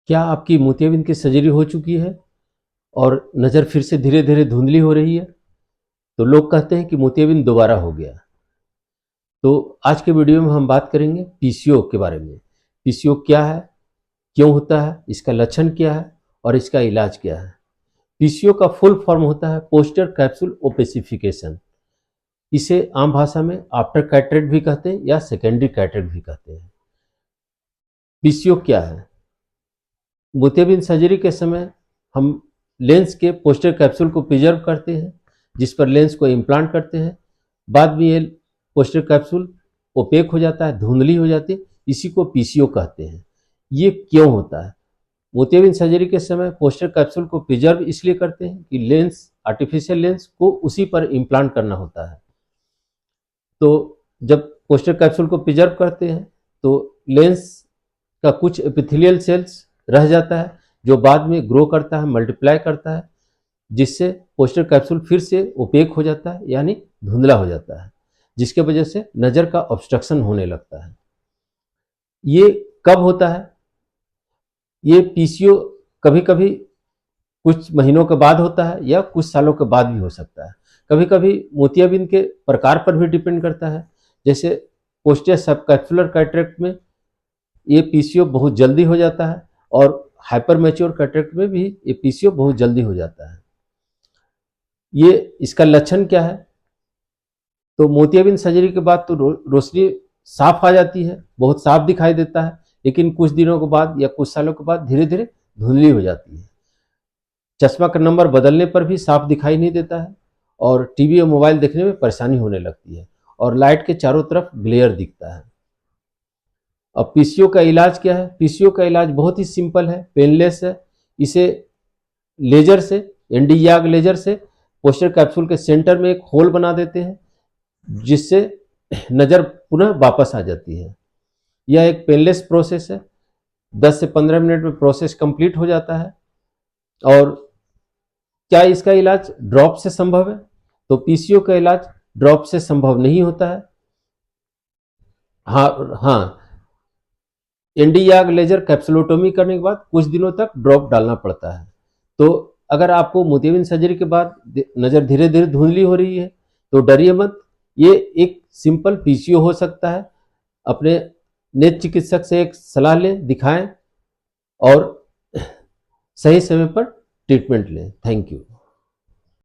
क्या आपकी मोतियाबिंद की सर्जरी हो चुकी है और नज़र फिर से धीरे धीरे धुंधली हो रही है? तो लोग कहते हैं कि मोतियाबिंद दोबारा हो गया। तो आज के वीडियो में हम बात करेंगे पीसीओ के बारे में। पीसीओ क्या है, क्यों होता है, इसका लक्षण क्या है और इसका इलाज क्या है। पीसीओ का फुल फॉर्म होता है पोस्टर कैप्सूल ओपेसिफिकेशन। इसे आम भाषा में आफ्टर कैटरेक्ट भी कहते हैं या सेकेंडरी कैटरेक्ट भी कहते हैं। पीसीओ क्या है? मोतियाबिंद सर्जरी के समय हम लेंस के पोस्टर कैप्सूल को प्रिजर्व करते हैं, जिस पर लेंस को इम्प्लांट करते हैं। बाद में ये पोस्टर कैप्सूल ओपेक हो जाता है, धुंधली हो जाती है, इसी को पीसीओ कहते हैं। ये क्यों होता है? मोतियाबिंद सर्जरी के समय पोस्टर कैप्सूल को प्रिजर्व इसलिए करते हैं कि लेंस, आर्टिफिशियल लेंस को उसी पर इम्प्लांट करना होता है। तो जब पोस्टर कैप्सूल को प्रिजर्व करते हैं तो लेंस का कुछ एपिथेलियल सेल्स रह जाता है, जो बाद में ग्रो करता है, मल्टीप्लाई करता है, जिससे पोस्टर कैप्सूल फिर से ओपेक हो जाता है, यानी धुंधला हो जाता है, जिसके वजह से नज़र का ऑब्स्ट्रक्शन होने लगता है। ये कब होता है? ये पीसीओ कभी कभी कुछ महीनों के बाद होता है या कुछ सालों के बाद भी हो सकता है। कभी कभी मोतियाबिंद के प्रकार पर भी डिपेंड करता है। जैसे पोस्टर सबकैप्सुलर कैटरेक्ट में ये पीसीओ बहुत जल्दी हो जाता है और हाइपर मैच्योर कैटरेक्ट में भी ये पीसीओ बहुत जल्दी हो जाता है। ये इसका लक्षण क्या है? तो मोतियाबिंद सर्जरी के बाद तो रोशनी साफ आ जाती है, बहुत साफ दिखाई देता है, लेकिन कुछ दिनों के बाद या कुछ सालों के बाद धीरे धीरे धुंधली हो जाती है। चश्मा का नंबर बदलने पर भी साफ दिखाई नहीं देता है और टीवी और मोबाइल देखने में परेशानी होने लगती है और लाइट के चारों तरफ ग्लेयर दिखता है। अब पीसीओ का इलाज क्या है? पीसीओ का इलाज बहुत ही सिंपल है, पेनलेस है। इसे लेजर से, एनडी याग लेजर से पोस्टर कैप्सूल के सेंटर में एक होल बना देते हैं, जिससे नज़र पुनः वापस आ जाती है। यह एक पेनलेस प्रोसेस है। 10 से 15 मिनट में प्रोसेस कंप्लीट हो जाता है। और क्या इसका इलाज ड्रॉप से संभव है? तो पीसीओ का इलाज ड्रॉप से संभव नहीं होता है। हाँ, एनडी-याग लेजर कैप्सुलोटोमी करने के बाद कुछ दिनों तक ड्रॉप डालना पड़ता है। तो अगर आपको मोतियाबिंद सर्जरी के बाद नज़र धीरे धीरे धुंधली हो रही है तो डरिए मत, ये एक सिंपल पीसीओ हो सकता है। अपने नेत्र चिकित्सक से एक सलाह लें, दिखाएं और सही समय पर ट्रीटमेंट लें। Thank you.